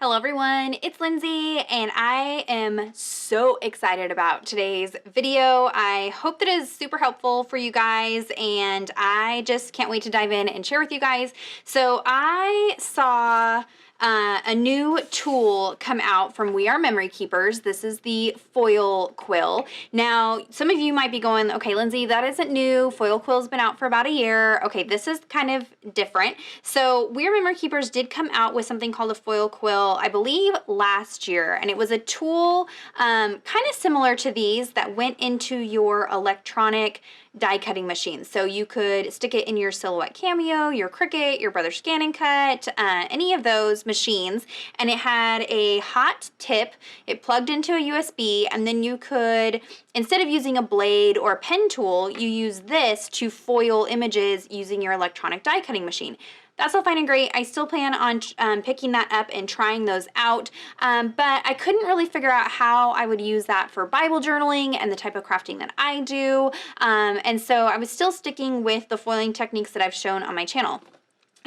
Hello everyone, it's Lindsay and I am so excited about today's video. I hope that it is super helpful for you guys and I just can't wait to dive in and share with you guys. So I saw a new tool come out from WeRMemoryKeepers. This is the Foil Quill. Now, some of you might be going, okay, Lindsay, that isn't new. Foil Quill's been out for about a year. Okay, this is kind of different. So WeRMemoryKeepers did come out with something called a Foil Quill, I believe last year, and it was a tool kind of similar to these that went into your electronic die cutting machines. So you could stick it in your Silhouette Cameo, your Cricut, your Brother Scan and Cut, any of those machines, and it had a hot tip. It plugged into a USB, and then you could, instead of using a blade or a pen tool, you use this to foil images using your electronic die cutting machine. That's all fine and great. I still plan on picking that up and trying those out, but I couldn't really figure out how I would use that for Bible journaling and the type of crafting that I do, and so I was still sticking with the foiling techniques that I've shown on my channel.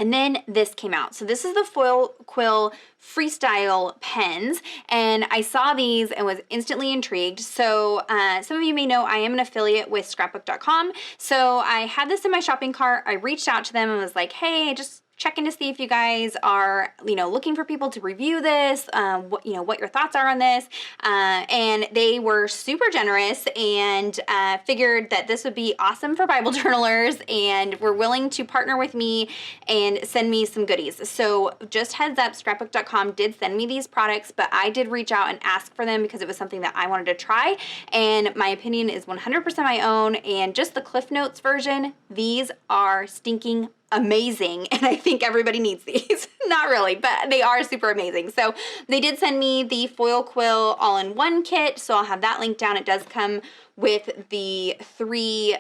And then this came out. So this is the Foil Quill Freestyle Pens, and I saw these and was instantly intrigued. So some of you may know I am an affiliate with scrapbook.com. So I had this in my shopping cart. I reached out to them and was like, hey, just checking to see if you guys are, looking for people to review this, what your thoughts are on this. And they were super generous and figured that this would be awesome for Bible journalers and were willing to partner with me and send me some goodies. So just heads up, scrapbook.com did send me these products, but I did reach out and ask for them because it was something that I wanted to try. And my opinion is 100% my own. And just the Cliff Notes version, these are stinking amazing, and I think everybody needs these. Not really, but they are super amazing. So they did send me the Foil Quill all-in-one kit, so I'll have that linked down. It does come with the three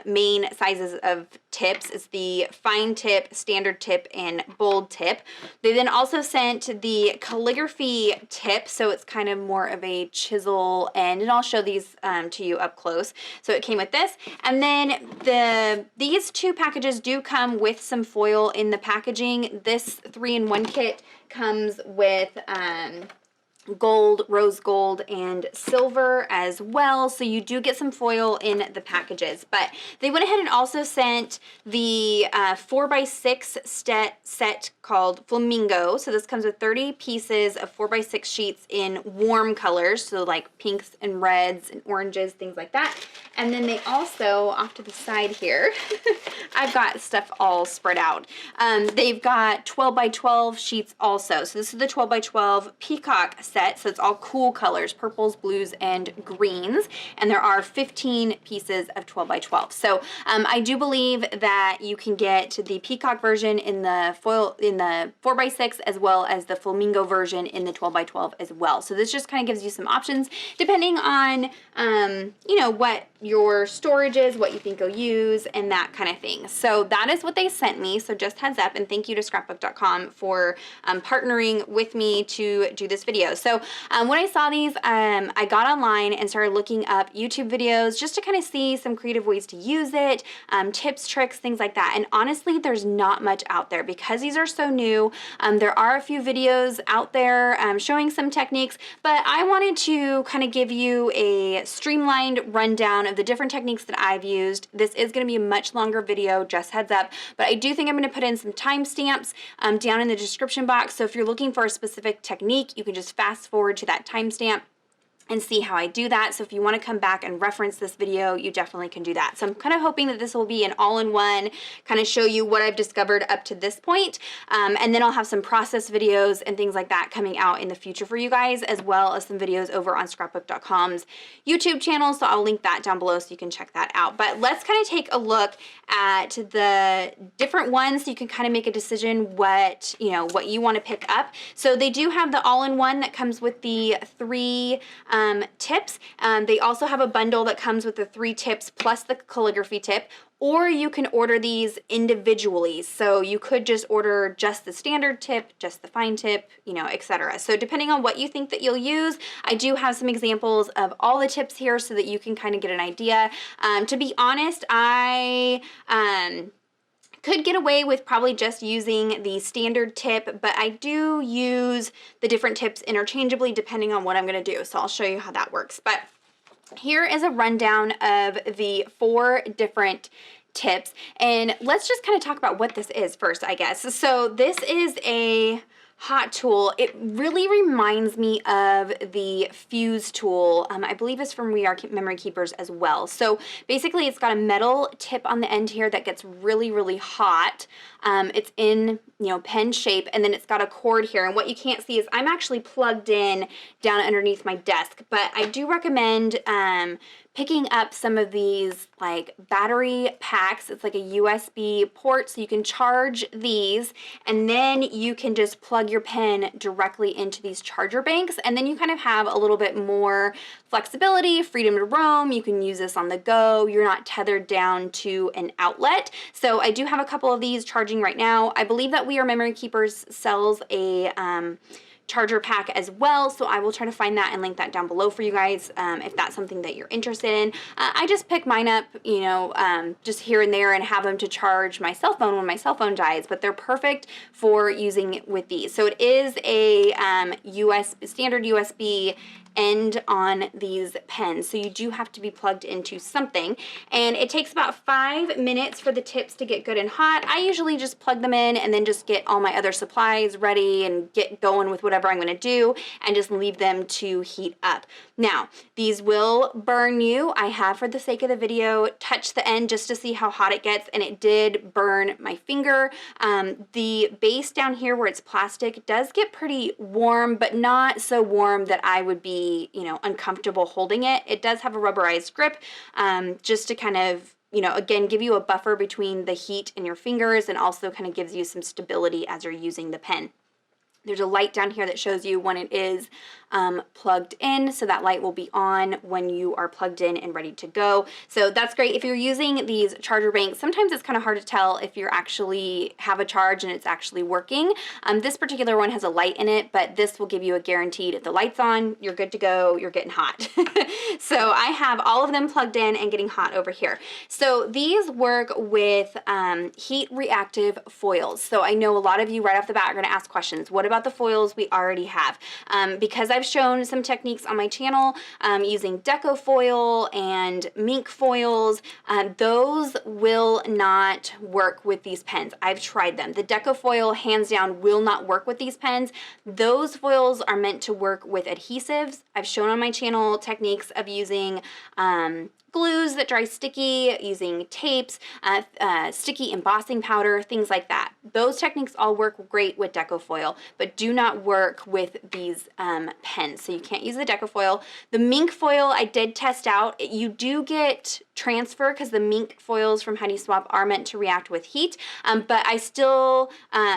main sizes of tips. It's the fine tip, standard tip, and bold tip. They then also sent the calligraphy tip, so it's kind of more of a chisel end, and I'll show these to you up close. So it came with this, and then these two packages do come with some foil in the packaging. This 3-in-1 kit comes with gold, rose gold, and silver as well, so you do get some foil in the packages. But they went ahead and also sent the 4x6 set called Flamingo. So this comes with 30 pieces of 4x6 sheets in warm colors, so like pinks and reds and oranges, things like that. And then they also, off to the side here, I've got stuff all spread out. They've got 12x12 sheets also. So this is the 12x12 peacock set, so it's all cool colors, purples, blues, and greens, and there are 15 pieces of 12x12. So I do believe that you can get the peacock version in the 4x6 as well as the flamingo version in the 12x12 as well. So this just kind of gives you some options depending on what your storage is, what you think you'll use, and that kind of thing. So that is what they sent me. So just heads up, and thank you to scrapbook.com for partnering with me to do this video. So when I saw these, I got online and started looking up YouTube videos just to kind of see some creative ways to use it, tips, tricks, things like that. And honestly, there's not much out there because these are so new. There are a few videos out there showing some techniques, but I wanted to kind of give you a streamlined rundown of the different techniques that I've used. This is going to be a much longer video, just heads up, but I do think I'm going to put in some timestamps down in the description box. So if you're looking for a specific technique, you can just fast forward to that timestamp and see how I do that. So if you want to come back and reference this video, you definitely can do that. So I'm kind of hoping that this will be an all-in-one, kind of show you what I've discovered up to this point. And then I'll have some process videos and things like that coming out in the future for you guys, as well as some videos over on scrapbook.com's YouTube channel. So I'll link that down below so you can check that out. But let's kind of take a look at the different ones so you can kind of make a decision what you want to pick up. So they do have the all-in-one that comes with the 3 tips. They also have a bundle that comes with the 3 tips plus the calligraphy tip, or you can order these individually. So you could just order just the standard tip, just the fine tip, etc. So depending on what you think that you'll use, I do have some examples of all the tips here so that you can kind of get an idea. To be honest, I Could get away with probably just using the standard tip, but I do use the different tips interchangeably depending on what I'm going to do. So I'll show you how that works. But here is a rundown of the 4 different tips, and let's just kind of talk about what this is first, I guess. So this is a hot tool. It really reminds me of the fuse tool. I believe it's from WeRMemoryKeepers as well. So basically it's got a metal tip on the end here that gets really, really hot. It's in, you know, pen shape, and then it's got a cord here. And what you can't see is I'm actually plugged in down underneath my desk, but I do recommend picking up some of these like battery packs. It's like a USB port, so you can charge these, and then you can just plug your pen directly into these charger banks, and then you kind of have a little bit more flexibility, freedom to roam. You can use this on the go. You're not tethered down to an outlet. So I do have a couple of these charging right now. I believe that WeRMemoryKeepers sells a charger pack as well, so I will try to find that and link that down below for you guys if that's something that you're interested in. I just pick mine up, you know, just here and there and have them to charge my cell phone when my cell phone dies, but they're perfect for using with these. So it is a standard USB end on these pens, so you do have to be plugged into something, and it takes about 5 minutes for the tips to get good and hot. I usually just plug them in and then just get all my other supplies ready and get going with whatever I'm going to do and just leave them to heat up. Now, these will burn you. I have, for the sake of the video, touched the end just to see how hot it gets, and it did burn my finger. The base down here where it's plastic does get pretty warm, but not so warm that I would be, you know, uncomfortable holding it. It does have a rubberized grip, just to kind of, you know, again, give you a buffer between the heat in your fingers, and also kind of gives you some stability as you're using the pen. There's a light down here that shows you when it is plugged in, so that light will be on when you are plugged in and ready to go. So that's great. If you're using these charger banks, sometimes it's kind of hard to tell if you actually have a charge and it's actually working. This particular one has a light in it, but this will give you a guaranteed, if the light's on, you're good to go, you're getting hot. So I have all of them plugged in and getting hot over here. So these work with heat reactive foils. So I know a lot of you right off the bat are going to ask questions. What about the foils we already have? Because I've shown some techniques on my channel using deco foil and mink foils, those will not work with these pens. I've tried them. The deco foil, hands down, will not work with these pens. Those foils are meant to work with adhesives. I've shown on my channel techniques of using glues that dry sticky, using tapes, sticky embossing powder, things like that. Those techniques all work great with deco foil, but do not work with these pens. So you can't use the deco foil. The mink foil I did test out. You do get transfer because the mink foils from Honey Swap are meant to react with heat, but I still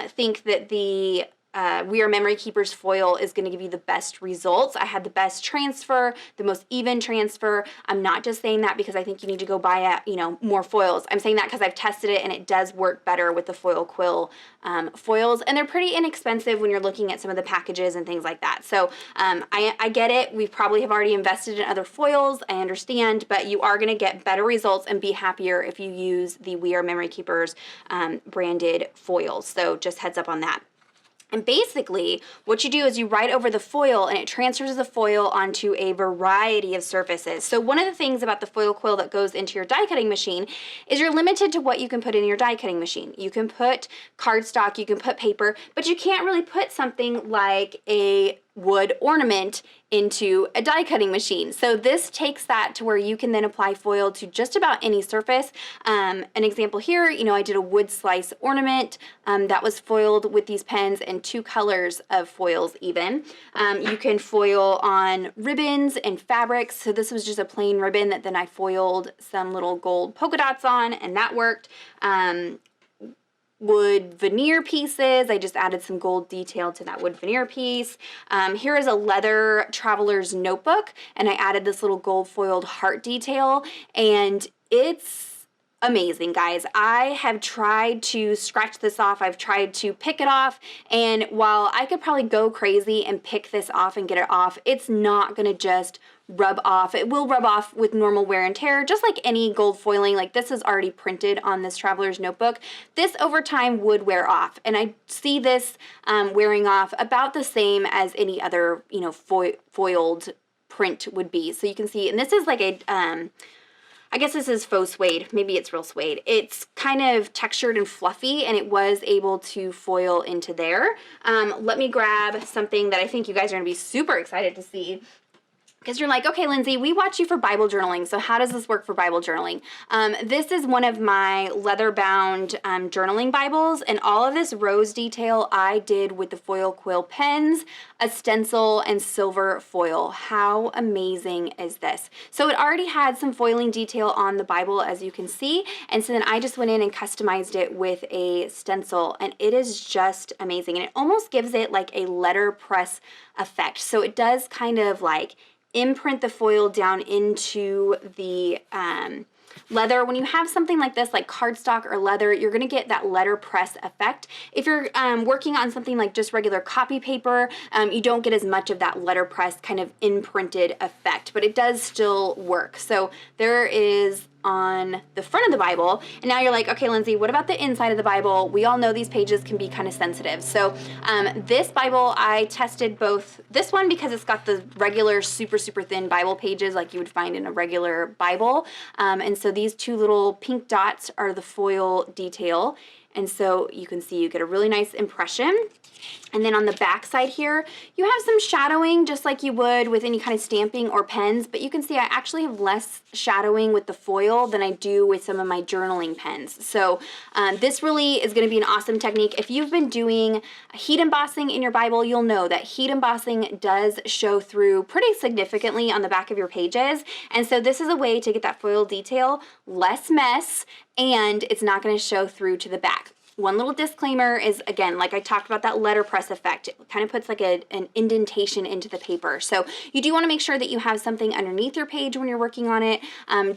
think that the WeRMemoryKeepers foil is going to give you the best results. I had the best transfer, the most even transfer. I'm not just saying that because I think you need to go buy more foils. I'm saying that because I've tested it and it does work better with the Foil Quill foils, and they're pretty inexpensive when you're looking at some of the packages and things like that. So I get it. We probably have already invested in other foils. I understand, but you are going to get better results and be happier if you use the WeRMemoryKeepers branded foils. So just heads up on that. And basically, what you do is you write over the foil and it transfers the foil onto a variety of surfaces. So one of the things about the foil quill that goes into your die cutting machine is you're limited to what you can put in your die cutting machine. You can put cardstock, you can put paper, but you can't really put something like a wood ornament into a die cutting machine. So this takes that to where you can then apply foil to just about any surface. An example here, I did a wood slice ornament that was foiled with these pens and 2 colors of foils even. You can foil on ribbons and fabrics. So this was just a plain ribbon that then I foiled some little gold polka dots on, and that worked. Wood veneer pieces, I just added some gold detail to that wood veneer piece. Here is a leather traveler's notebook, and I added this little gold foiled heart detail, and it's amazing, guys. I have tried to scratch this off. I've tried to pick it off, and while I could probably go crazy and pick this off and get it off, it's not gonna just rub off. It will rub off with normal wear and tear, just like any gold foiling. Like, this is already printed on this traveler's notebook. This over time would wear off, and I see this wearing off about the same as any other, you know, foiled print would be. So you can see, and this is like a I guess this is faux suede. Maybe it's real suede. It's kind of textured and fluffy, and it was able to foil into there. Let me grab something that I think you guys are gonna be super excited to see. Because you're like, okay, Lindsey, we watch you for Bible journaling, so how does this work for Bible journaling? This is one of my leather-bound journaling Bibles, and all of this rose detail I did with the foil quill pens, a stencil, and silver foil. How amazing is this? So it already had some foiling detail on the Bible, as you can see, and so then I just went in and customized it with a stencil, and it is just amazing, and it almost gives it like a letterpress effect. So it does kind of like imprint the foil down into the leather. When you have something like this, like cardstock or leather, you're gonna get that letterpress effect. If you're working on something like just regular copy paper, you don't get as much of that letterpress kind of imprinted effect, but it does still work. So there is on the front of the Bible, and now you're like, okay, Lindsey, what about the inside of the Bible? We all know these pages can be kind of sensitive. So this Bible, I tested both this one because it's got the regular super thin Bible pages like you would find in a regular Bible, and so these two little pink dots are the foil detail, and so you can see you get a really nice impression. And then on the back side here, you have some shadowing just like you would with any kind of stamping or pens, but you can see I actually have less shadowing with the foil than I do with some of my journaling pens. So this really is going to be an awesome technique. If you've been doing heat embossing in your Bible, you'll know that heat embossing does show through pretty significantly on the back of your pages. And so this is a way to get that foil detail, less mess, and it's not going to show through to the back. One little disclaimer is, again, like I talked about that letterpress effect, it kind of puts like an indentation into the paper. So you do want to make sure that you have something underneath your page when you're working on it.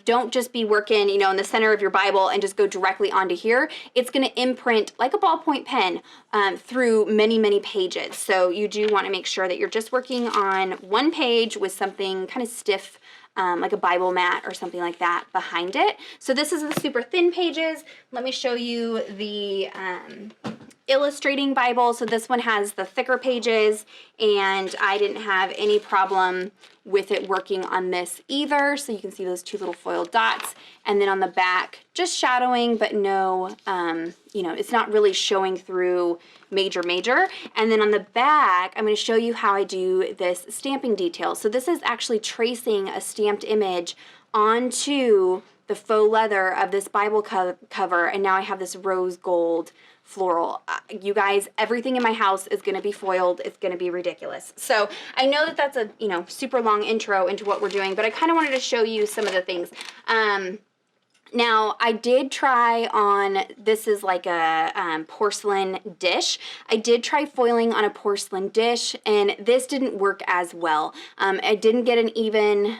Don't just be working, you know, in the center of your Bible and just go directly onto here. It's going to imprint like a ballpoint pen through many pages. So you do want to make sure that you're just working on one page with something kind of stiff, like a Bible mat or something like that behind it. So this is the super thin pages. Let me show you the illustrating Bible. So this one has the thicker pages, and I didn't have any problem with it working on this either. So you can see those two little foil dots, and then on the back, just shadowing, but no, you know, it's not really showing through major. And then on the back, I'm going to show you how I do this stamping detail. So this is actually tracing a stamped image onto the faux leather of this Bible cover, and now I have this rose gold floral. You guys, everything in my house is going to be foiled. It's going to be ridiculous. So I know that that's a, you know, super long intro into what we're doing, but I kind of wanted to show you some of the things. Now, I did try on, this is like a porcelain dish. I did try foiling on a porcelain dish, and this didn't work as well. I didn't get an even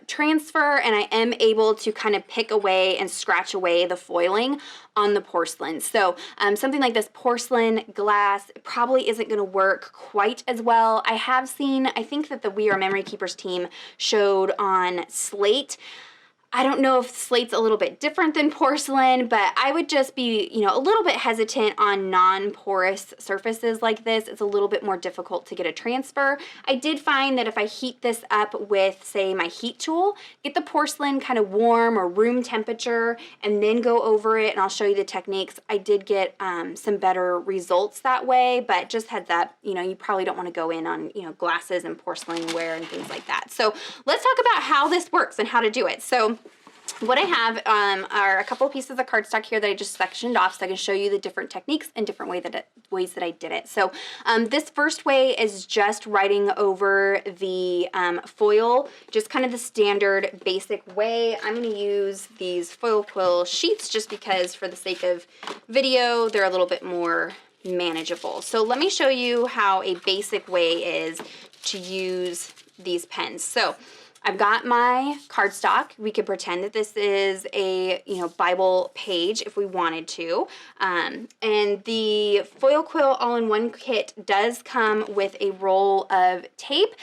transfer, and I am able to kind of pick away and scratch away the foiling on the porcelain. So something like this porcelain glass probably isn't going to work quite as well. I have seen, I think that the We Are Memory Keepers team showed on slate. I don't know if slate's a little bit different than porcelain, but I would just be, you know, a little bit hesitant on non-porous surfaces like this. It's a little bit more difficult to get a transfer. I did find that if I heat this up with, say, my heat tool, get the porcelain kind of warm or room temperature, and then go over it, and I'll show you the techniques. I did get some better results that way, but just heads up, you know, you probably don't want to go in on, you know, glasses and porcelain ware and things like that. So let's talk about how this works and how to do it. So what I have are a couple of pieces of cardstock here that I just sectioned off so I can show you the different techniques and different ways that I did it. So this first way is just writing over the foil, just kind of the standard basic way. I'm going to use these foil quill sheets just because for the sake of video, they're a little bit more manageable. So let me show you how a basic way is to use these pens. So I've got my cardstock. We could pretend that this is a, Bible page if we wanted to. And the Foil Quill All-in-One Kit does come with a roll of tape.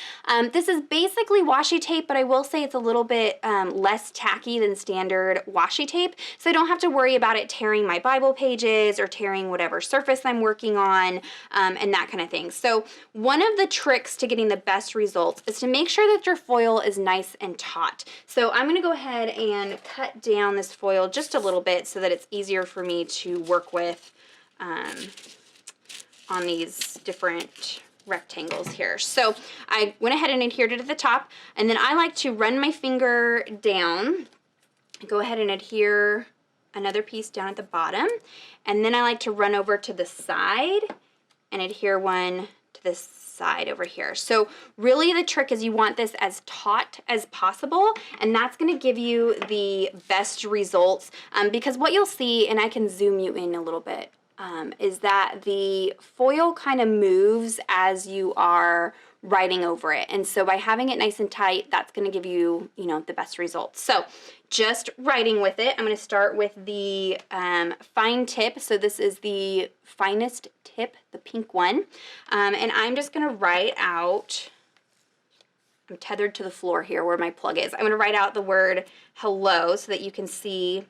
This is basically washi tape, but I will say it's a little bit less tacky than standard washi tape, so I don't have to worry about it tearing my Bible pages or tearing whatever surface I'm working on, and that kind of thing. So one of the tricks to getting the best results is to make sure that your foil is nice and taut. So I'm gonna go ahead and cut down this foil just a little bit so that it's easier for me to work with on these different rectangles here. So I went ahead and adhered it at the top, and then I like to run my finger down, go ahead and adhere another piece down at the bottom, and then I like to run over to the side and adhere one to this side over here. So really the trick is you want this as taut as possible, and that's going to give you the best results, because what you'll see, and I can zoom you in a little bit, is that the foil kind of moves as you are writing over it. And so by having it nice and tight, that's going to give you, the best results. So just writing with it, I'm going to start with the fine tip. So this is the finest tip, the pink one. And I'm just going to write out, I'm tethered to the floor here where my plug is. I'm going to write out the word hello so that you can see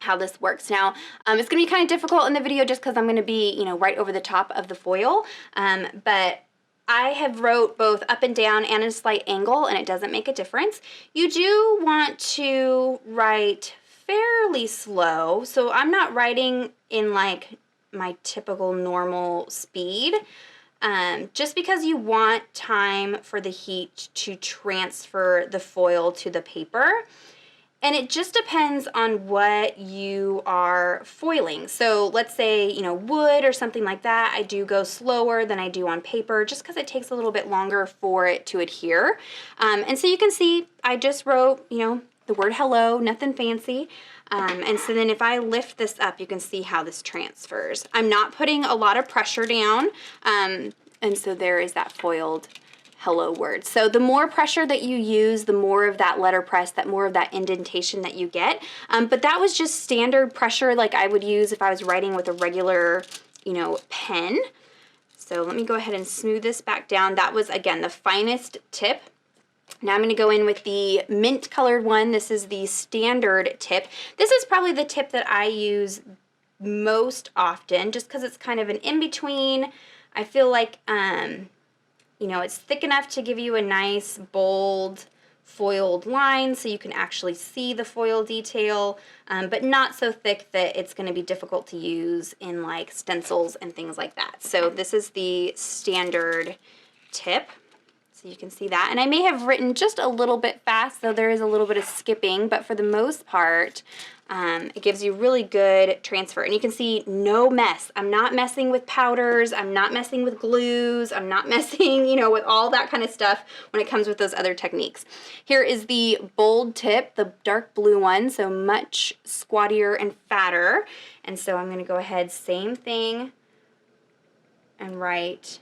how this works. Now, it's going to be kind of difficult in the video just because I'm going to be, right over the top of the foil, but I have wrote both up and down and at a slight angle, and it doesn't make a difference. You do want to write fairly slow, so I'm not writing in like my typical normal speed, just because you want time for the heat to transfer the foil to the paper. And it just depends on what you are foiling. So let's say, wood or something like that, I do go slower than I do on paper just because it takes a little bit longer for it to adhere. And so you can see I just wrote, the word hello, nothing fancy. And so then if I lift this up, you can see how this transfers. I'm not putting a lot of pressure down. And so there is that foiled hello word. So the more pressure that you use, the more of that letterpress, that more of that indentation that you get. But that was just standard pressure like I would use if I was writing with a regular, pen. So let me go ahead and smooth this back down. That was, again, the finest tip. Now I'm going to go in with the mint colored one. This is the standard tip. This is probably the tip that I use most often just because it's kind of an in-between. I feel like, it's thick enough to give you a nice, bold, foiled line so you can actually see the foil detail, but not so thick that it's going to be difficult to use in like stencils and things like that. So this is the standard tip. So you can see that. And I may have written just a little bit fast, so there is a little bit of skipping, but for the most part, it gives you really good transfer. And you can see no mess. I'm not messing with powders. I'm not messing with glues. I'm not messing, with all that kind of stuff when it comes with those other techniques. Here is the bold tip, the dark blue one, so much squattier and fatter. And so I'm going to go ahead, same thing, and write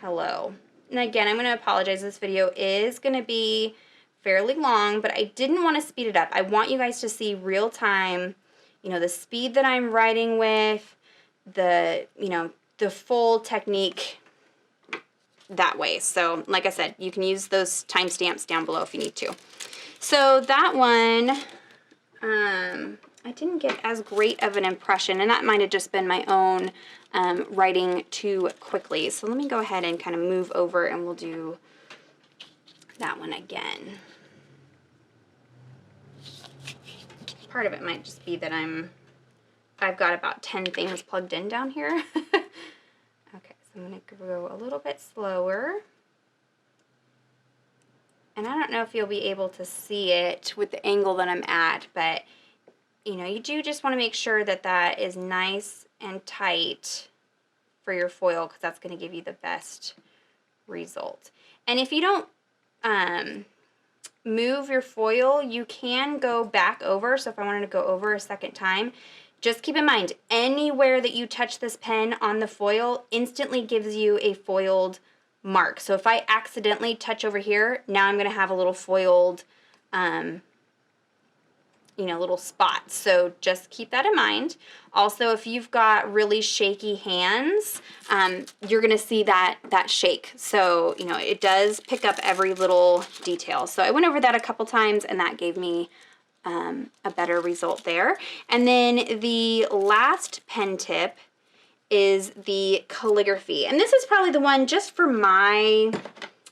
hello. And again, I'm going to apologize. This video is going to be fairly long, but I didn't want to speed it up. I want you guys to see real time, the speed that I'm writing with, the full technique that way. So like I said, you can use those timestamps down below if you need to. So that one, I didn't get as great of an impression, and that might have just been my own writing too quickly. So let me go ahead and kind of move over and we'll do that one again. Part of it might just be that I've got about 10 things plugged in down here. Okay, so I'm going to go a little bit slower. And I don't know if you'll be able to see it with the angle that I'm at, but you do just want to make sure that that is nice and tight for your foil, because that's going to give you the best result. And if you don't move your foil, you can go back over. So if I wanted to go over a second time, just keep in mind, anywhere that you touch this pen on the foil instantly gives you a foiled mark. So if I accidentally touch over here, now I'm going to have a little foiled, you know, little spots. So just keep that in mind. Also, if you've got really shaky hands, you're going to see that shake. So, you know, it does pick up every little detail. So I went over that a couple times and that gave me a better result there. And then the last pen tip is the calligraphy. And this is probably the one just for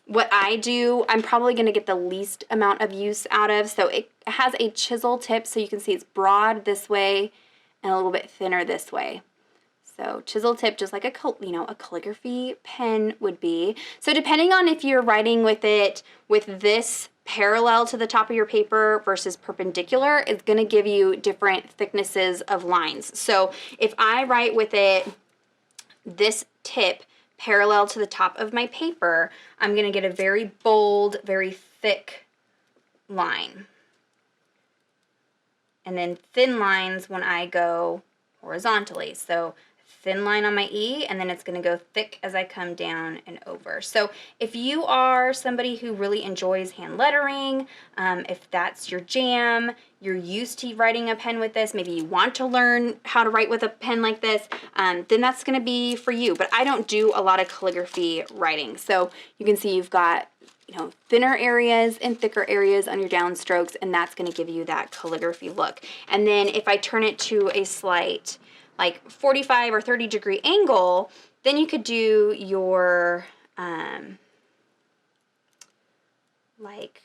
what I do, I'm probably going to get the least amount of use out of. So it has a chisel tip, so you can see it's broad this way and a little bit thinner this way. So chisel tip, just like a calligraphy pen would be. So depending on if you're writing with it with this parallel to the top of your paper versus perpendicular, it's going to give you different thicknesses of lines. So if I write with it this tip parallel to the top of my paper, I'm going to get a very bold, very thick line. And then thin lines when I go horizontally. So thin line on my E, and then it's going to go thick as I come down and over. So if you are somebody who really enjoys hand lettering, if that's your jam, you're used to writing a pen with this, maybe you want to learn how to write with a pen like this, then that's going to be for you. But I don't do a lot of calligraphy writing. So you can see you've got, you know, thinner areas and thicker areas on your downstrokes, and that's going to give you that calligraphy look. And then if I turn it to a slight like 45 or 30 degree angle, then you could do your like,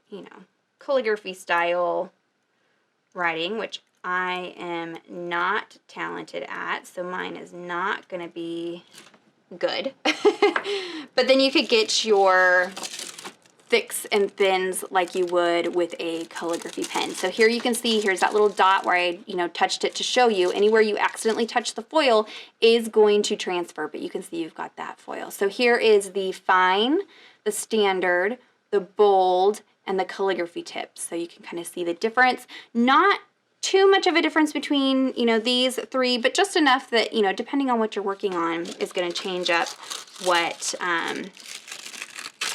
you know, calligraphy style writing, which I am not talented at, so mine is not going to be good. But then you could get your thicks and thins like you would with a calligraphy pen. So here you can see, here's that little dot where I, you know, touched it to show you. Anywhere you accidentally touch the foil is going to transfer, but you can see you've got that foil. So here is the fine, the standard, the bold, and the calligraphy tips. So you can kind of see the difference. Not too much of a difference between, you know, these three, but just enough that, you know, depending on what you're working on is going to change up what,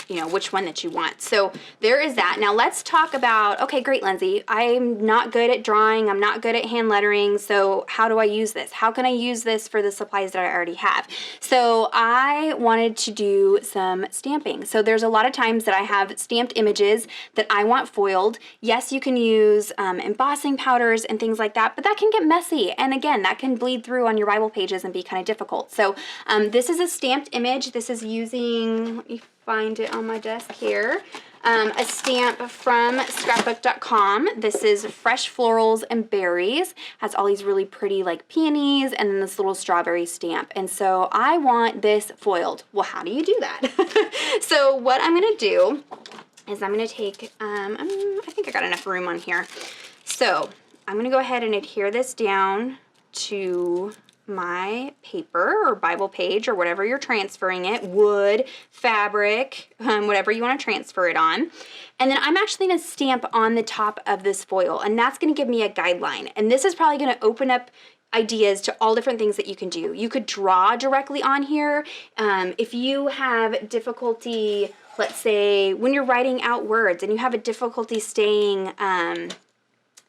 you know, which one that you want. So there is that. Now let's talk about, okay, great, Lindsey, I'm not good at drawing. I'm not good at hand lettering. So how do I use this? How can I use this for the supplies that I already have? So I wanted to do some stamping. So there's a lot of times that I have stamped images that I want foiled. Yes, you can use embossing powders and things like that, but that can get messy. And again, that can bleed through on your Bible pages and be kind of difficult. So this is a stamped image. This is using, let me find it on my desk here, a stamp from scrapbook.com. This is Fresh Florals and Berries. Has all these really pretty like peonies and then this little strawberry stamp. And so I want this foiled. Well, how do you do that? So what I'm going to do is I'm going to take, I think I got enough room on here. So I'm going to go ahead and adhere this down to my paper or Bible page or whatever you're transferring it, wood, fabric, whatever you want to transfer it on. And then I'm actually going to stamp on the top of this foil, and that's going to give me a guideline. And this is probably going to open up ideas to all different things that you can do. You could draw directly on here. If you have difficulty, let's say when you're writing out words and you have a difficulty staying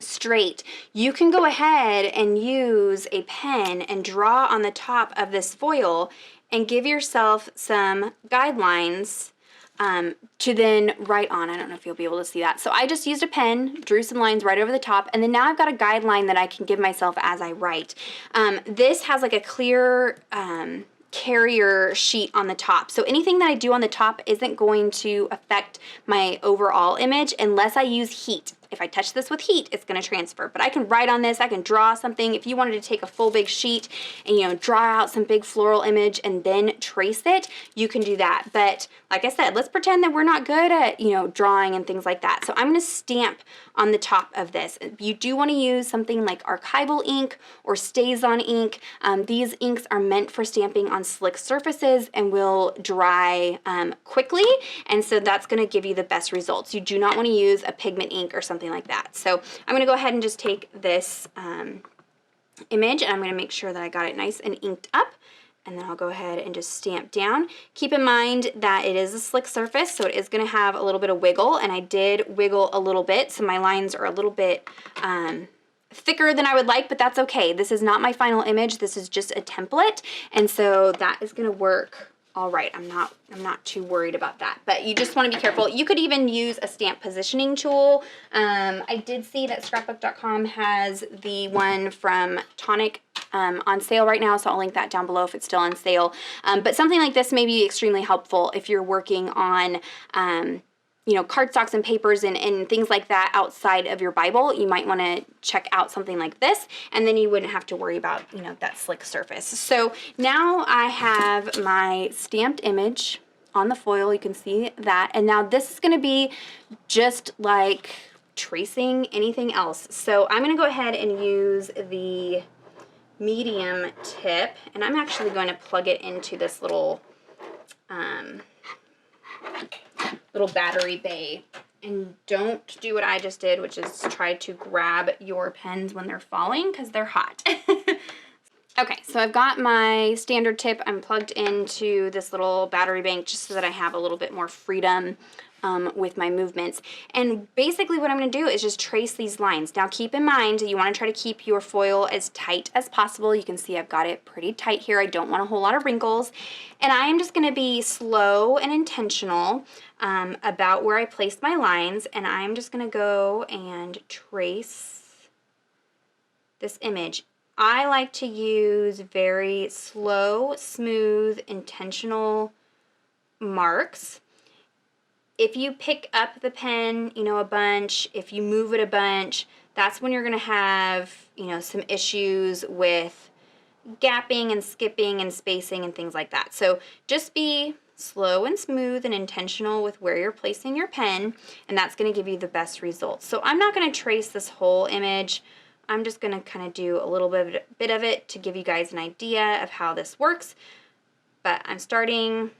straight, you can go ahead and use a pen and draw on the top of this foil and give yourself some guidelines to then write on. I don't know if you'll be able to see that. So I just used a pen, drew some lines right over the top, and then now I've got a guideline that I can give myself as I write. This has like a clear carrier sheet on the top. So anything that I do on the top isn't going to affect my overall image unless I use heat. If I touch this with heat, it's going to transfer. But I can write on this. I can draw something. If you wanted to take a full big sheet and, you know, draw out some big floral image and then trace it, you can do that. But like I said, let's pretend that we're not good at, you know, drawing and things like that. So I'm going to stamp on the top of this. You do want to use something like archival ink or STAYS-ON ink. These inks are meant for stamping on slick surfaces and will dry quickly. And so that's going to give you the best results. You do not want to use a pigment ink or something like that. So I'm going to go ahead and just take this image and I'm going to make sure that I got it nice and inked up. and then I'll go ahead and just stamp down. Keep in mind that it is a slick surface, so it is gonna have a little bit of wiggle, and I did wiggle a little bit, so my lines are a little bit thicker than I would like, but that's okay. This is not my final image, this is just a template, and so that is gonna work all right. I'm not too worried about that, but you just want to be careful. You could even use a stamp positioning tool. I did see that scrapbook.com has the one from Tonic on sale right now, so I'll link that down below if it's still on sale. But something like this may be extremely helpful if you're working on you know, cardstocks and papers and things like that outside of your Bible. You might want to check out something like this, and then you wouldn't have to worry about, you know, that slick surface. So now I have my stamped image on the foil. You can see that. And now this is going to be just like tracing anything else. So I'm going to go ahead and use the medium tip, and I'm actually going to plug it into this little battery bay. And don't do what I just did, which is try to grab your pens when they're falling, because they're hot. Okay, so I've got my standard tip. I'm plugged into this little battery bank just so that I have a little bit more freedom with my movements. And basically what I'm going to do is just trace these lines. Now keep in mind, you want to try to keep your foil as tight as possible. You can see I've got it pretty tight here. I don't want a whole lot of wrinkles. And I am just going to be slow and intentional about where I place my lines. And I'm just going to go and trace this image. I like to use very slow, smooth, intentional marks. If you pick up the pen, you know, a bunch, if you move it a bunch, that's when you're going to have, you know, some issues with gapping and skipping and spacing and things like that. So just be slow and smooth and intentional with where you're placing your pen, and that's going to give you the best results. So I'm not going to trace this whole image. I'm just going to kind of do a little bit of it to give you guys an idea of how this works. But I'm starting,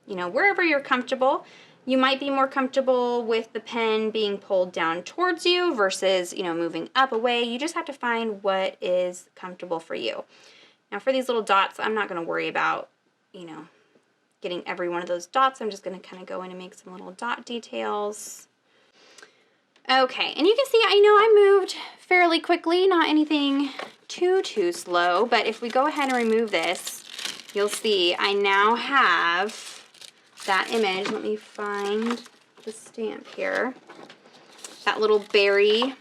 you know, wherever you're comfortable. You might be more comfortable with the pen being pulled down towards you versus, you know, moving up away. You just have to find what is comfortable for you. Now for these little dots, I'm not going to worry about, you know, getting every one of those dots. I'm just going to kind of go in and make some little dot details. Okay, and you can see, I know I moved fairly quickly, not anything too slow, but if we go ahead and remove this, you'll see I now have that image. Let me find the stamp here. That little berry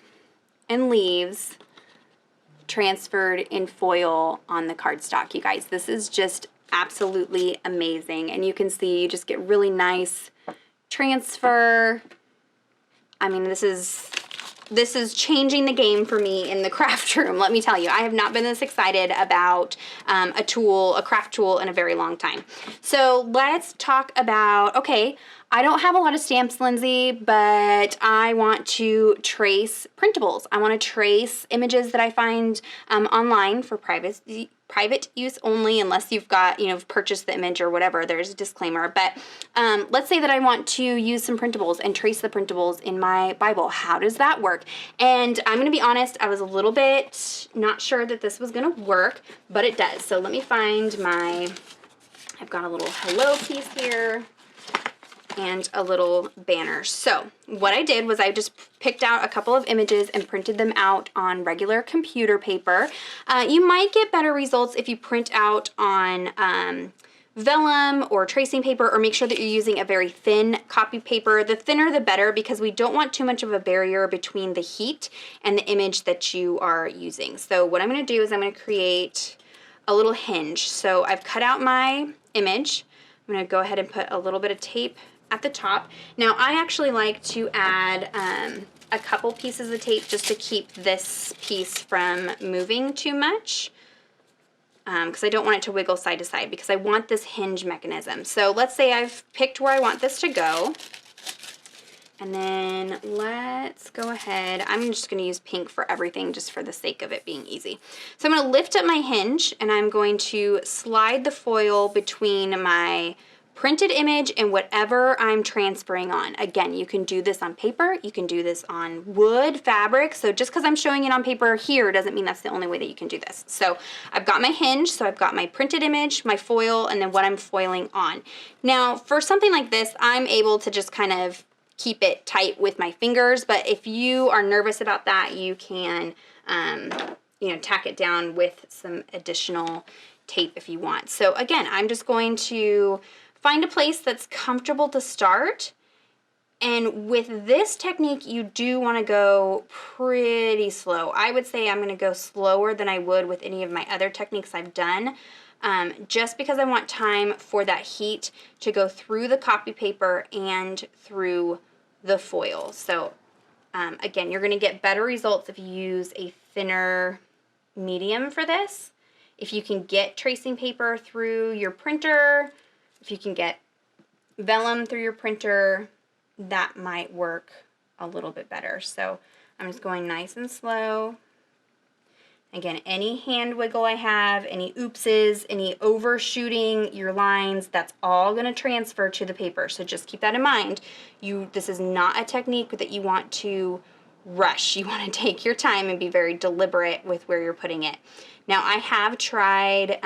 and leaves transferred in foil on the cardstock, you guys. This is just absolutely amazing. And you can see you just get really nice transfer. I mean, this is changing the game for me in the craft room, let me tell you. I have not been this excited about a craft tool in a very long time. So let's talk about, okay, I don't have a lot of stamps, Lindsey, but I want to trace printables. I want to trace images that I find online for private use only, unless you've got, you know, purchased the image or whatever. There's a disclaimer. But let's say that I want to use some printables and trace the printables in my Bible. How does that work? And I'm going to be honest, I was a little bit not sure that this was going to work, but it does. So let me find I've got a little hello piece here and a little banner. So what I did was I just picked out a couple of images and printed them out on regular computer paper. You might get better results if you print out on vellum or tracing paper, or make sure that you're using a very thin copy paper. The thinner the better, because we don't want too much of a barrier between the heat and the image that you are using. So what I'm going to do is I'm going to create a little hinge. So I've cut out my image. I'm going to go ahead and put a little bit of tape at the top. Now I actually like to add a couple pieces of tape just to keep this piece from moving too much, because I don't want it to wiggle side to side, because I want this hinge mechanism. So let's say I've picked where I want this to go, and then let's go ahead. I'm just going to use pink for everything just for the sake of it being easy. So I'm going to lift up my hinge, and I'm going to slide the foil between my printed image and whatever I'm transferring on. Again, you can do this on paper, you can do this on wood, fabric, so just because I'm showing it on paper here doesn't mean that's the only way that you can do this. So I've got my hinge, so I've got my printed image, my foil, and then what I'm foiling on. Now, for something like this, I'm able to just kind of keep it tight with my fingers, but if you are nervous about that, you can, you know, tack it down with some additional tape if you want. So again, I'm just going to find a place that's comfortable to start. And with this technique, you do want to go pretty slow. I would say I'm going to go slower than I would with any of my other techniques I've done, just because I want time for that heat to go through the copy paper and through the foil. So again, you're going to get better results if you use a thinner medium for this. If you can get tracing paper through your printer, if you can get vellum through your printer, that might work a little bit better. So I'm just going nice and slow. Again, any hand wiggle I have, any oopses, any overshooting your lines, that's all going to transfer to the paper. So just keep that in mind. This is not a technique that you want to rush. You want to take your time and be very deliberate with where you're putting it. Now, I have tried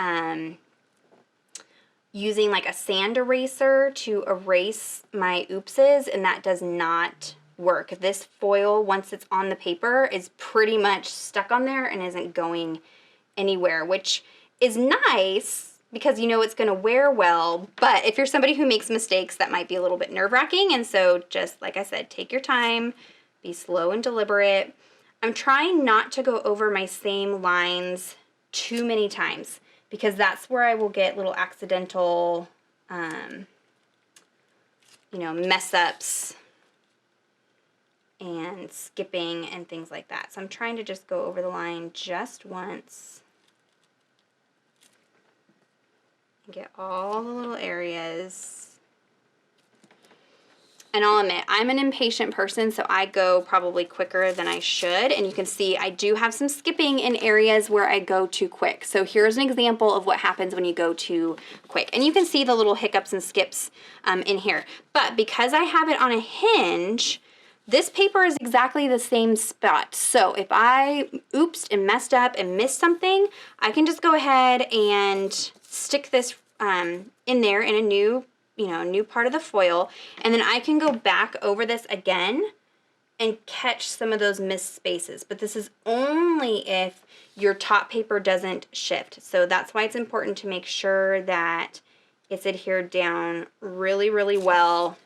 using like a sand eraser to erase my oopses, and that does not work. This foil, once it's on the paper, is pretty much stuck on there and isn't going anywhere, which is nice because you know it's going to wear well, but if you're somebody who makes mistakes, that might be a little bit nerve-wracking, and so just like I said, take your time, be slow and deliberate. I'm trying not to go over my same lines too many times, because that's where I will get little accidental, you know, mess ups and skipping and things like that. So I'm trying to just go over the line just once and get all the little areas. And I'll admit, I'm an impatient person, so I go probably quicker than I should. And you can see I do have some skipping in areas where I go too quick. So here's an example of what happens when you go too quick. And you can see the little hiccups and skips in here. But because I have it on a hinge, this paper is exactly the same spot. So if I oopsed and messed up and missed something, I can just go ahead and stick this in there in a new part of the foil, and then I can go back over this again and catch some of those missed spaces. But this is only if your top paper doesn't shift. So that's why it's important to make sure that it's adhered down really, really well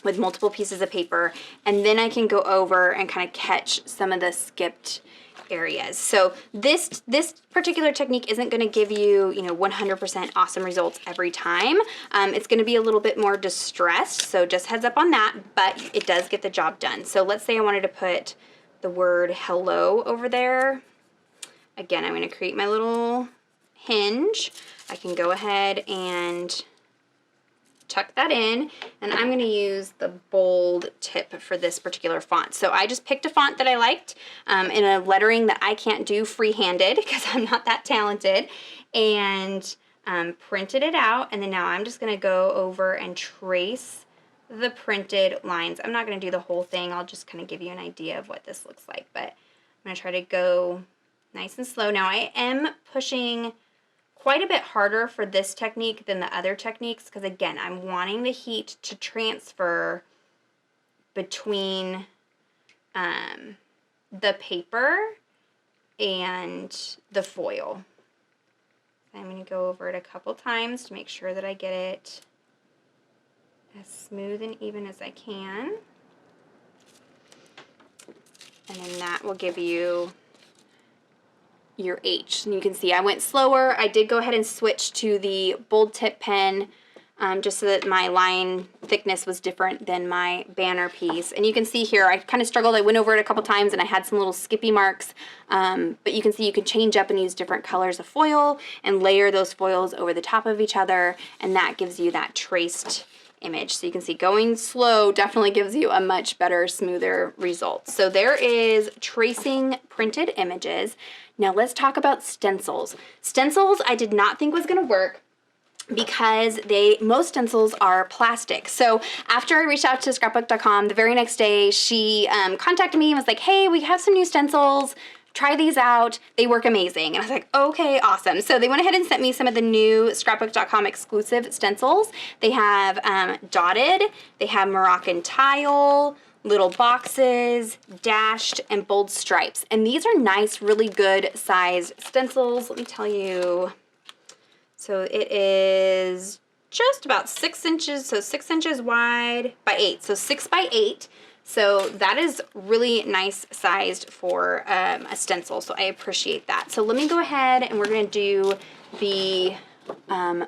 with multiple pieces of paper, and then I can go over and kind of catch some of the skipped areas. So this particular technique isn't going to give you, 100% awesome results every time. It's going to be a little bit more distressed, so just heads up on that, but it does get the job done. So let's say I wanted to put the word hello over there. Again, I'm going to create my little hinge. I can go ahead and tuck that in, and I'm going to use the bold tip for this particular font. So I just picked a font that I liked in a lettering that I can't do free-handed because I'm not that talented, and printed it out, and then now I'm just going to go over and trace the printed lines. I'm not going to do the whole thing. I'll just kind of give you an idea of what this looks like, but I'm going to try to go nice and slow. Now I am pushing quite a bit harder for this technique than the other techniques because, again, I'm wanting the heat to transfer between the paper and the foil. I'm going to go over it a couple times to make sure that I get it as smooth and even as I can. And then that will give you your H. And you can see I went slower. I did go ahead and switch to the bold tip pen just so that my line thickness was different than my banner piece. And you can see here I kind of struggled. I went over it a couple times and I had some little skippy marks, but you can see you can change up and use different colors of foil and layer those foils over the top of each other, and that gives you that traced image. So you can see going slow definitely gives you a much better, smoother result. So there is tracing printed images. Now let's talk about stencils. Stencils I did not think was going to work. because most stencils are plastic. So after I reached out to scrapbook.com, the very next day she contacted me and was like, hey, we have some new stencils. Try these out. They work amazing. And I was like, okay, awesome. So they went ahead and sent me some of the new scrapbook.com exclusive stencils. They have dotted, they have Moroccan tile, little boxes, dashed, and bold stripes. And these are nice, really good sized stencils. Let me tell you. So it is just about 6 inches, so 6 inches wide by 8, so 6 by 8. So that is really nice sized for a stencil, so I appreciate that. So let me go ahead and we're gonna do the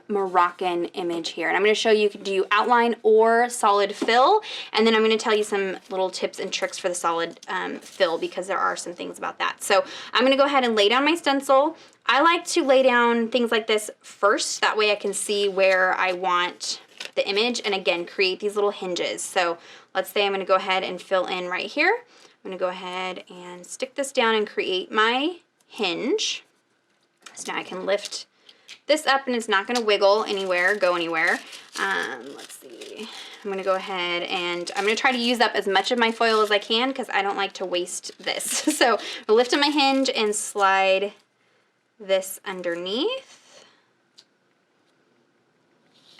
Moroccan image here. And I'm gonna show you can do outline or solid fill, and then I'm gonna tell you some little tips and tricks for the solid fill, because there are some things about that. So I'm gonna go ahead and lay down my stencil. I like to lay down things like this first, that way I can see where I want the image, and again, create these little hinges. So let's say I'm gonna go ahead and fill in right here. I'm gonna go ahead and stick this down and create my hinge. So now I can lift this up and it's not gonna wiggle anywhere, go anywhere. Let's see, I'm gonna go ahead and I'm gonna try to use up as much of my foil as I can, because I don't like to waste this. So I'll lift up my hinge and slide this underneath.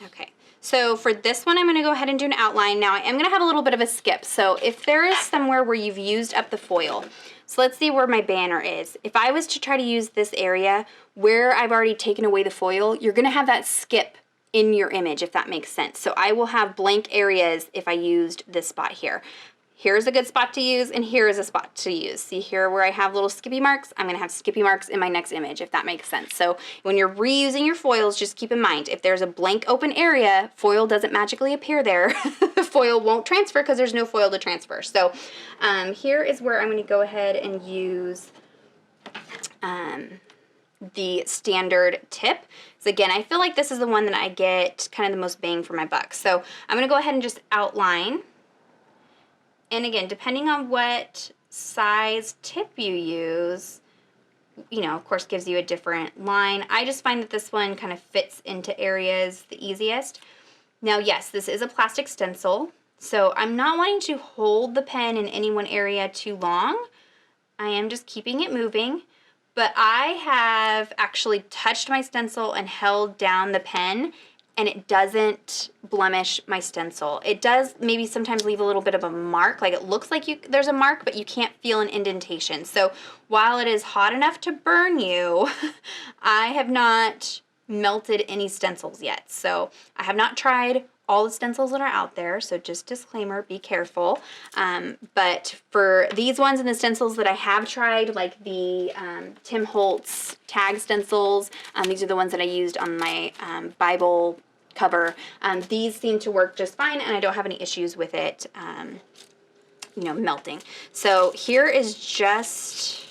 Okay, so for this one, I'm gonna go ahead and do an outline. Now I am gonna have a little bit of a skip. So if there is somewhere where you've used up the foil, so let's see where my banner is. If I was to try to use this area where I've already taken away the foil, you're gonna have that skip in your image, if that makes sense. So I will have blank areas if I used this spot here. Here's a good spot to use, and here is a spot to use. See here where I have little skippy marks? I'm gonna have skippy marks in my next image, if that makes sense. So when you're reusing your foils, just keep in mind, if there's a blank open area, foil doesn't magically appear there. Foil won't transfer because there's no foil to transfer. So here is where I'm gonna go ahead and use the standard tip. So again, I feel like this is the one that I get kind of the most bang for my buck. So I'm gonna go ahead and just outline. And again, depending on what size tip you use, you know, of course, gives you a different line. I just find that this one kind of fits into areas the easiest. Now, yes, this is a plastic stencil, so I'm not wanting to hold the pen in any one area too long. I am just keeping it moving, but I have actually touched my stencil and held down the pen, and it doesn't blemish my stencil. It does maybe sometimes leave a little bit of a mark, like it looks like there's a mark, but you can't feel an indentation. So while it is hot enough to burn you, I have not melted any stencils yet. So I have not tried all the stencils that are out there, so just disclaimer, be careful. But for these ones and the stencils that I have tried, like the Tim Holtz tag stencils, these are the ones that I used on my Bible cover. These seem to work just fine, and I don't have any issues with it, you know, melting. So here is just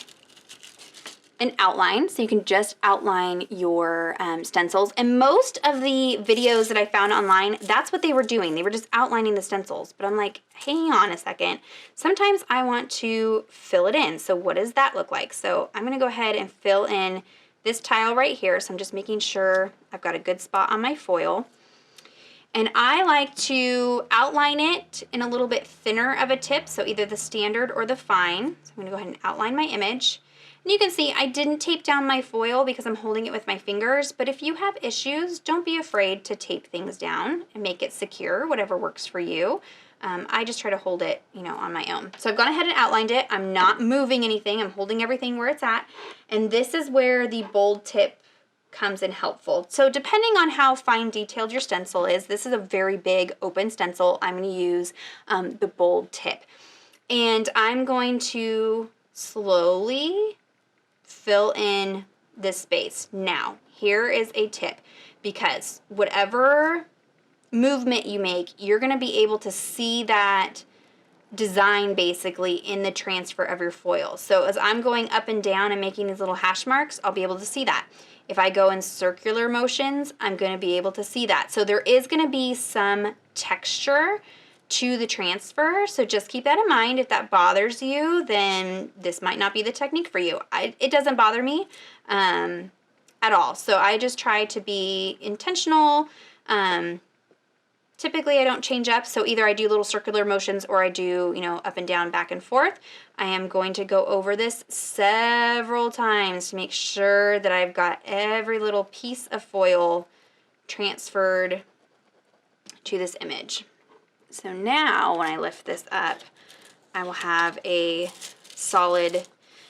an outline, so you can just outline your stencils. And most of the videos that I found online, that's what they were doing. They were just outlining the stencils. But I'm like, hang on a second. Sometimes I want to fill it in. So what does that look like? So I'm gonna go ahead and fill in this tile right here. So I'm just making sure I've got a good spot on my foil. And I like to outline it in a little bit thinner of a tip, so either the standard or the fine. So I'm gonna go ahead and outline my image. And you can see I didn't tape down my foil because I'm holding it with my fingers, but if you have issues, don't be afraid to tape things down and make it secure, whatever works for you. I just try to hold it, you know, on my own. So I've gone ahead and outlined it. I'm not moving anything. I'm holding everything where it's at. And this is where the bold tip comes in helpful. So depending on how fine detailed your stencil is, this is a very big open stencil. I'm going to use the bold tip. And I'm going to slowly fill in this space. Now, here is a tip, because whatever movement you make, you're going to be able to see that design basically in the transfer of your foil. So as I'm going up and down and making these little hash marks, I'll be able to see that. If I go in circular motions, I'm going to be able to see that. So there is going to be some texture to the transfer, so just keep that in mind. If that bothers you, then this might not be the technique for you. It doesn't bother me. at all. So I just try to be intentional. Typically I don't change up, so either I do little circular motions or I do, you know, up and down, back and forth. I am going to go over this several times to make sure that I've got every little piece of foil transferred to this image. So now when I lift this up, I will have a solid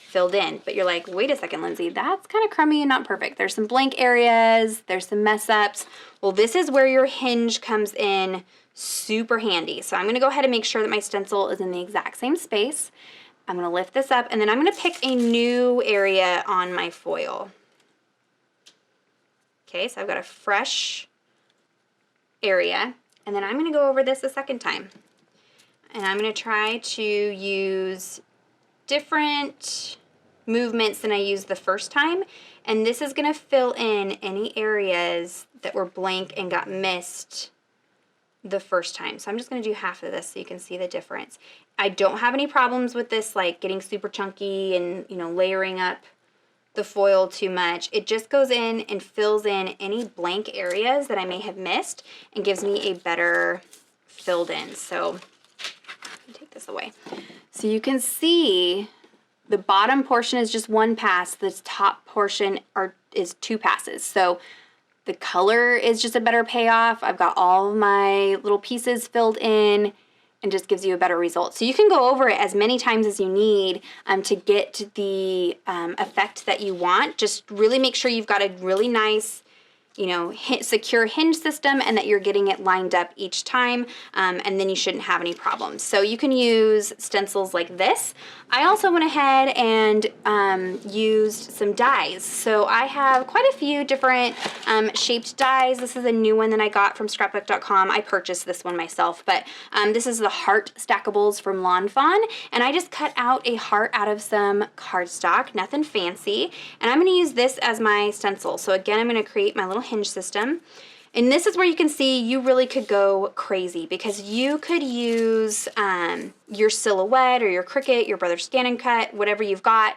filled in. But you're like, wait a second, Lindsey, that's kind of crummy and not perfect. There's some blank areas, there's some mess ups. Well, this is where your hinge comes in super handy. So I'm gonna go ahead and make sure that my stencil is in the exact same space. I'm gonna lift this up and then I'm gonna pick a new area on my foil. Okay, so I've got a fresh area and then I'm gonna go over this a second time. And I'm gonna try to use different movements than I used the first time. And this is gonna fill in any areas that were blank and got missed the first time. So I'm just gonna do half of this so you can see the difference. I don't have any problems with this like getting super chunky and, you know, layering up the foil too much. It just goes in and fills in any blank areas that I may have missed and gives me a better filled in. So let me take this away. So you can see the bottom portion is just one pass. The top portion is two passes. So the color is just a better payoff. I've got all of my little pieces filled in and just gives you a better result. So you can go over it as many times as you need to get the effect that you want. Just really make sure you've got a really nice, you know, secure hinge system and that you're getting it lined up each time, and then you shouldn't have any problems. So you can use stencils like this. I also went ahead and used some dies. So I have quite a few different shaped dies. This is a new one that I got from scrapbook.com. I purchased this one myself, but this is the heart stackables from Lawn Fawn, and I just cut out a heart out of some cardstock, nothing fancy, and I'm gonna use this as my stencil. So again, I'm gonna create my little hinge system. And this is where you can see you really could go crazy because you could use your silhouette or your Cricut, your Brother Scan and Cut, whatever you've got.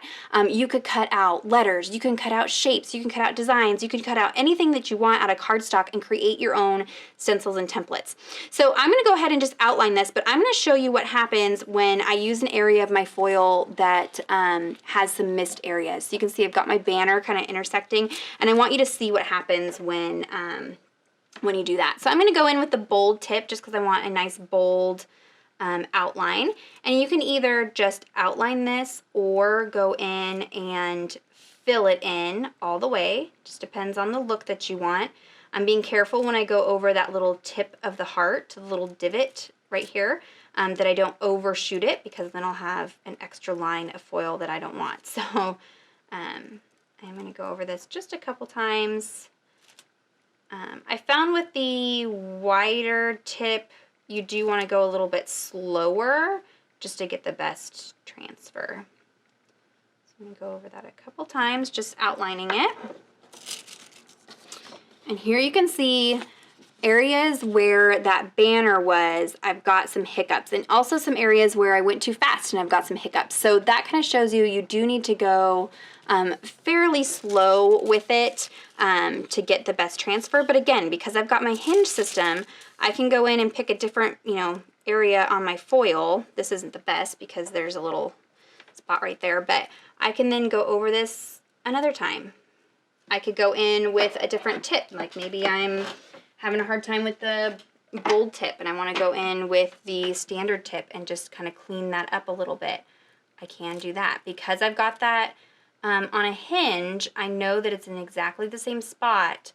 You could cut out letters, you can cut out shapes, you can cut out designs, you can cut out anything that you want out of cardstock and create your own stencils and templates. So I'm gonna go ahead and just outline this, but I'm gonna show you what happens when I use an area of my foil that has some missed areas. So you can see I've got my banner kind of intersecting, and I want you to see what happens when you do that. So I'm gonna go in with the bold tip just because I want a nice bold outline. And you can either just outline this or go in and fill it in all the way. Just depends on the look that you want. I'm being careful when I go over that little tip of the heart, the little divot right here, that I don't overshoot it because then I'll have an extra line of foil that I don't want. So I'm gonna go over this just a couple times. I found with the wider tip, you do want to go a little bit slower just to get the best transfer. So I'm going to go over that a couple times, just outlining it. And here you can see areas where that banner was, I've got some hiccups, and also some areas where I went too fast and I've got some hiccups. So that kind of shows you do need to go fairly slow with it to get the best transfer. But again, because I've got my hinge system, I can go in and pick a different, you know, area on my foil. This isn't the best because there's a little spot right there, but I can then go over this another time. I could go in with a different tip, like maybe I'm having a hard time with the bold tip and I want to go in with the standard tip and just kind of clean that up a little bit. I can do that. Because I've got that on a hinge, I know that it's in exactly the same spot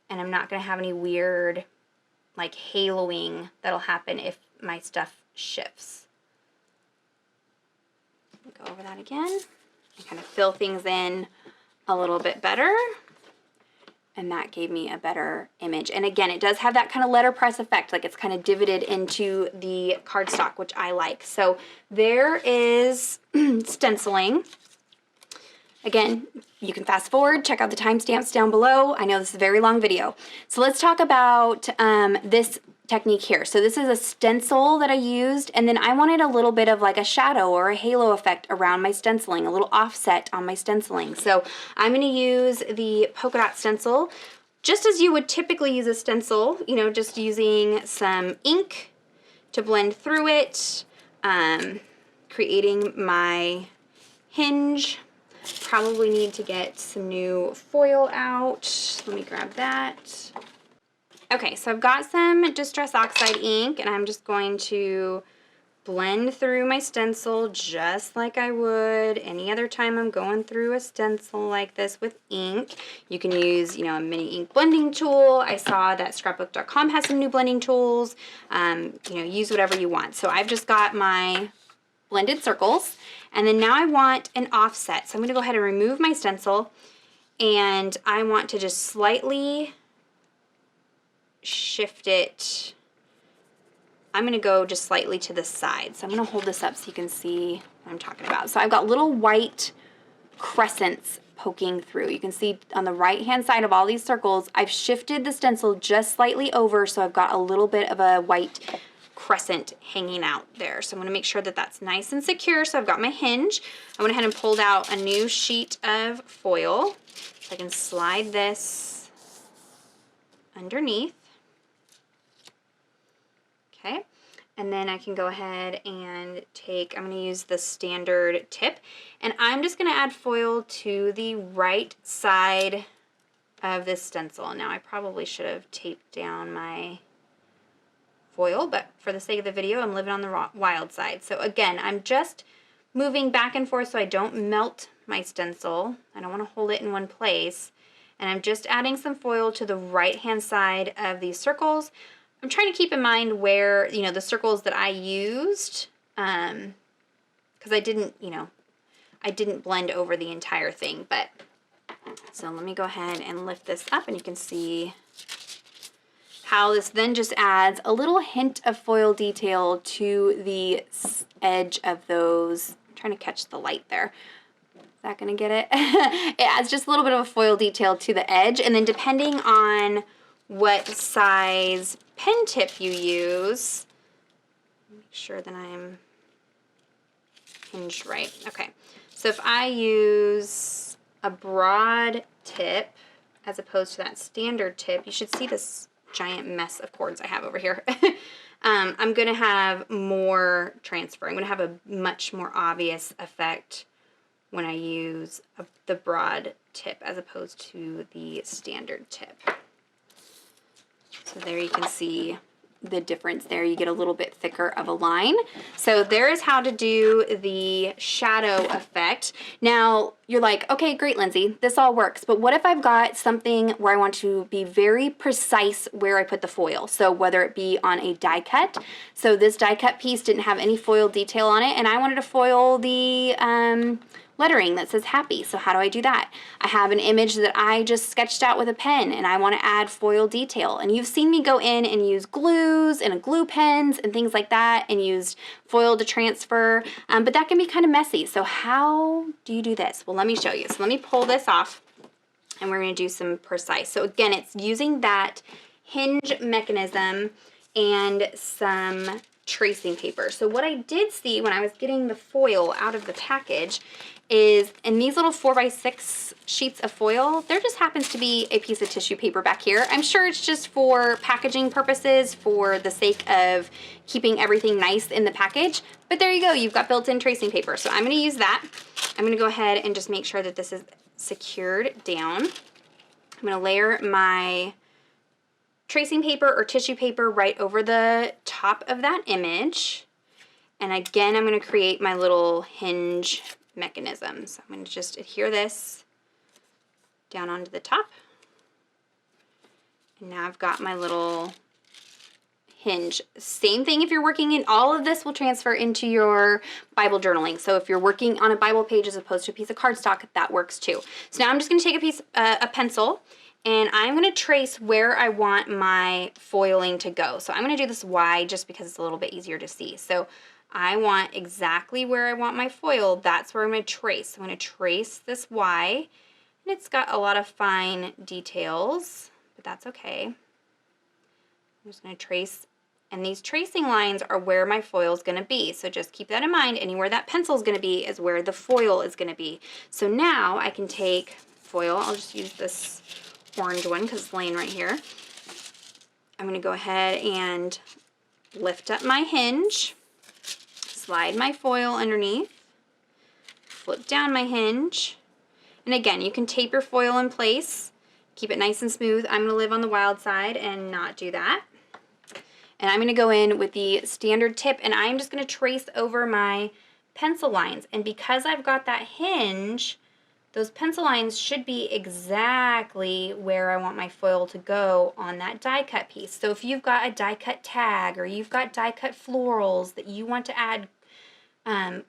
and I'm not going to have any weird like haloing that'll happen if my stuff shifts. Go over that again and kind of fill things in a little bit better. And that gave me a better image. And again, it does have that kind of letterpress effect, like it's kind of divoted into the cardstock, which I like. So there is stenciling. Again, you can fast forward, check out the timestamps down below. I know this is a very long video. So let's talk about this technique here. So this is a stencil that I used, and then I wanted a little bit of like a shadow or a halo effect around my stenciling, a little offset on my stenciling. So I'm going to use the polka dot stencil just as you would typically use a stencil, you know, just using some ink to blend through it, creating my hinge. Probably need to get some new foil out. Let me grab that. Okay, so I've got some Distress Oxide ink, and I'm just going to blend through my stencil just like I would any other time I'm going through a stencil like this with ink. You can use, you know, a mini ink blending tool. I saw that scrapbook.com has some new blending tools. You know, use whatever you want. So I've just got my blended circles, and then now I want an offset. So I'm going to go ahead and remove my stencil, and I want to just slightly shift it. I'm going to go just slightly to the side. So I'm going to hold this up so you can see what I'm talking about. So I've got little white crescents poking through. You can see on the right hand side of all these circles, I've shifted the stencil just slightly over, so I've got a little bit of a white crescent hanging out there. So I'm going to make sure that that's nice and secure. So I've got my hinge. I went ahead and pulled out a new sheet of foil. So I can slide this underneath. Okay, and then I can go ahead and take, I'm going to use the standard tip, and I'm just going to add foil to the right side of this stencil. Now I probably should have taped down my foil, but for the sake of the video, I'm living on the wild side. So again, I'm just moving back and forth so I don't melt my stencil. I don't want to hold it in one place, and I'm just adding some foil to the right hand side of these circles. I'm trying to keep in mind where, you know, the circles that I used, because I didn't, you know, I didn't blend over the entire thing, but, so let me go ahead and lift this up, and you can see how this then just adds a little hint of foil detail to the edge of those. I'm trying to catch the light there. Is that going to get it? It adds just a little bit of a foil detail to the edge, and then depending on what size pen tip you use, make sure that I'm hinged right. Okay, so if I use a broad tip as opposed to that standard tip, you should see this giant mess of cords I have over here. I'm going to have more transfer. I'm going to have a much more obvious effect when I use the broad tip as opposed to the standard tip. So there you can see the difference there. You get a little bit thicker of a line. So there is how to do the shadow effect. Now you're like, okay, great, Lindsey, this all works, but what if I've got something where I want to be very precise where I put the foil? So whether it be on a die cut, so this die cut piece didn't have any foil detail on it, and I wanted to foil the lettering that says happy. So how do I do that? I have an image that I just sketched out with a pen, and I want to add foil detail. And you've seen me go in and use glues and glue pens and things like that, and used foil to transfer, but that can be kind of messy. So how do you do this? Well, let me show you. So let me pull this off, and we're going to do some precise. So again, it's using that hinge mechanism and some tracing paper. So what I did see when I was getting the foil out of the package is in these little 4x6 sheets of foil, there just happens to be a piece of tissue paper back here. I'm sure it's just for packaging purposes, for the sake of keeping everything nice in the package, but there you go, you've got built-in tracing paper. So I'm going to use that. I'm going to go ahead and just make sure that this is secured down. I'm going to layer my tracing paper or tissue paper right over the top of that image. And again, I'm going to create my little hinge mechanism. So I'm going to just adhere this down onto the top. And now I've got my little hinge. Same thing if you're working in, all of this will transfer into your Bible journaling. So if you're working on a Bible page as opposed to a piece of cardstock, that works too. So now I'm just going to take a pencil, and I'm going to trace where I want my foiling to go. So I'm going to do this wide just because it's a little bit easier to see. So I want exactly where I want my foil. That's where I'm going to trace. I'm going to trace this Y, and it's got a lot of fine details, but that's okay. I'm just going to trace And these tracing lines are where my foil is going to be. So just keep that in mind. Anywhere that pencil is going to be is where the foil is going to be. So now I can take foil. I'll just use this orange one because it's laying right here. I'm going to go ahead and lift up my hinge, slide my foil underneath, flip down my hinge. And again, you can tape your foil in place, keep it nice and smooth. I'm going to live on the wild side and not do that. And I'm going to go in with the standard tip, and I'm just going to trace over my pencil lines. And because I've got that hinge, those pencil lines should be exactly where I want my foil to go on that die cut piece. So if you've got a die cut tag or you've got die cut florals that you want to add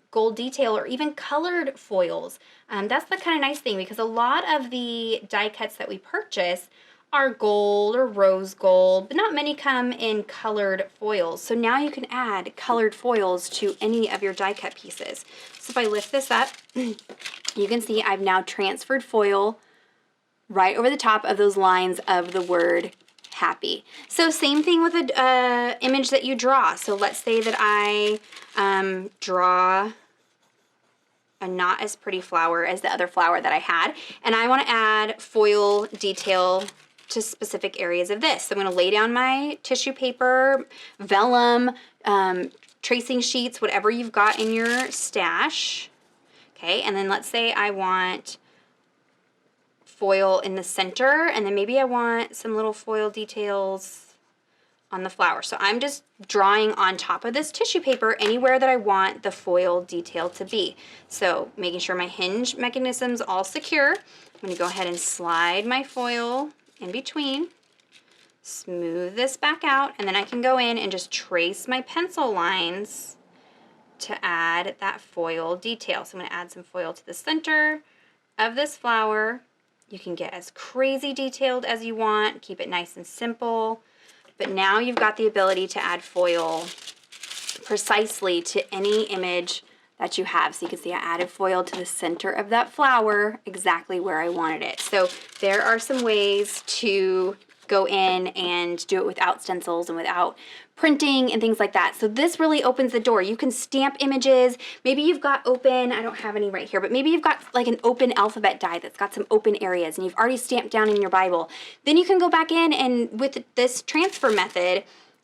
gold detail or even colored foils, that's the kind of nice thing, because a lot of the die cuts that we purchase are gold or rose gold, but not many come in colored foils. So now you can add colored foils to any of your die cut pieces. So if I lift this up, you can see I've now transferred foil right over the top of those lines of the word happy. So same thing with an image that you draw. So let's say that I draw a not as pretty flower as the other flower that I had, and I want to add foil detail to specific areas of this. So I'm going to lay down my tissue paper, vellum, tracing sheets, whatever you've got in your stash. Okay, and then let's say I want foil in the center, and then maybe I want some little foil details on the flower. So I'm just drawing on top of this tissue paper anywhere that I want the foil detail to be. So making sure my hinge mechanism's all secure. I'm going to go ahead and slide my foil in between, smooth this back out, and then I can go in and just trace my pencil lines to add that foil detail. So I'm going to add some foil to the center of this flower. You can get as crazy detailed as you want, keep it nice and simple, but now you've got the ability to add foil precisely to any image that you have. So you can see I added foil to the center of that flower exactly where I wanted it. So there are some ways to go in and do it without stencils and without printing and things like that. So this really opens the door. You can stamp images. Maybe you've got open, I don't have any right here, but maybe you've got like an open alphabet die that's got some open areas and you've already stamped down in your Bible. Then you can go back in and with this transfer method,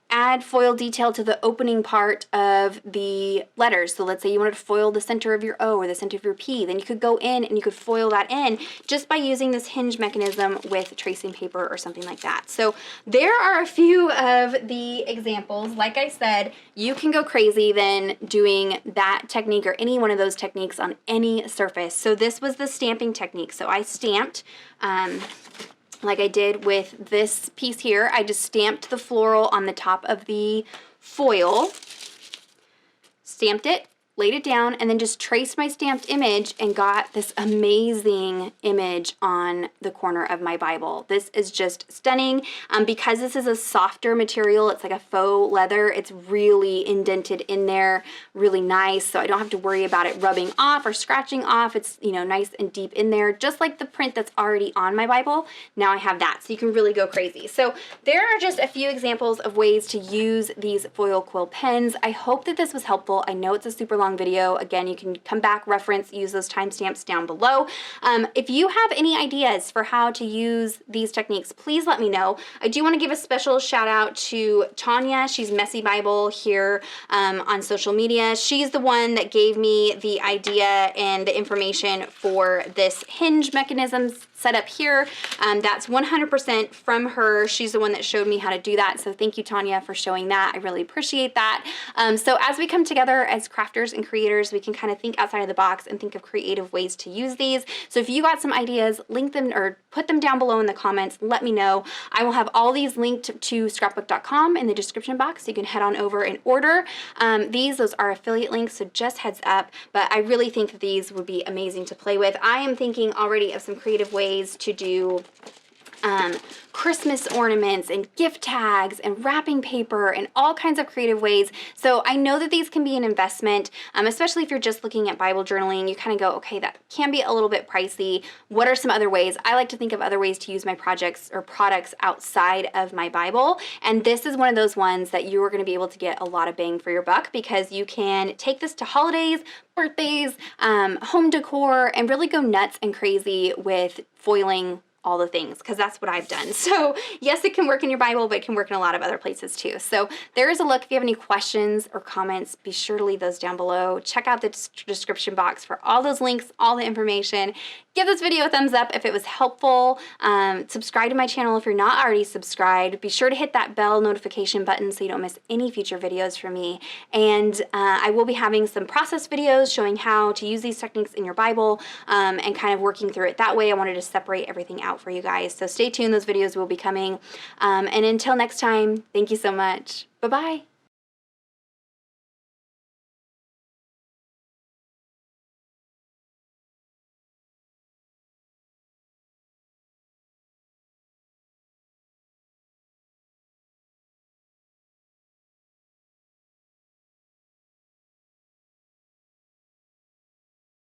add foil detail to the opening part of the letters. So let's say you wanted to foil the center of your O or the center of your P, then you could go in and you could foil that in just by using this hinge mechanism with tracing paper or something like that. So there are a few of the examples. Like I said, you can go crazy then doing that technique or any one of those techniques on any surface. So this was the stamping technique. So I stamped like I did with this piece here. I just stamped the floral on the top of the foil, stamped it, laid it down, and then just traced my stamped image and got this amazing image on the corner of my Bible. This is just stunning. Because this is a softer material, it's like a faux leather, it's really indented in there, really nice, so I don't have to worry about it rubbing off or scratching off. It's, you know, nice and deep in there, just like the print that's already on my Bible. Now I have that, so you can really go crazy. So there are just a few examples of ways to use these foil quill pens. I hope that this was helpful. I know it's a super long video. Again, you can come back, reference, use those timestamps down below. If you have any ideas for how to use these techniques, please let me know. I do want to give a special shout out to Tanya. She's Messy Bible here on social media. She's the one that gave me the idea and the information for this hinge mechanism set up here. That's 100% from her. She's the one that showed me how to do that. So thank you, Tanya, for showing that. I really appreciate that. So as we come together as crafters and creators, we can kind of think outside of the box and think of creative ways to use these. So if you got some ideas, link them or put them down below in the comments. Let me know. I will have all these linked to scrapbook.com in the description box, so you can head on over and order those are affiliate links, so just heads up. But I really think that these would be amazing to play with. I am thinking already of some creative ways to do Christmas ornaments and gift tags and wrapping paper and all kinds of creative ways. So I know that these can be an investment, especially if you're just looking at Bible journaling. You kind of go, okay, that can be a little bit pricey. What are some other ways? I like to think of other ways to use my projects or products outside of my Bible. And this is one of those ones that you are going to be able to get a lot of bang for your buck, because you can take this to holidays, birthdays, home decor, and really go nuts and crazy with foiling all the things, because that's what I've done. So yes, it can work in your Bible, but it can work in a lot of other places too. So there is a look. If you have any questions or comments, be sure to leave those down below. Check out the description box for all those links, all the information. Give this video a thumbs up if it was helpful. Subscribe to my channel if you're not already subscribed. Be sure to hit that bell notification button so you don't miss any future videos from me. And I will be having some process videos showing how to use these techniques in your Bible, and kind of working through it that way. I wanted to separate everything out for you guys. So stay tuned. Those videos will be coming. And until next time, thank you so much. Bye-bye.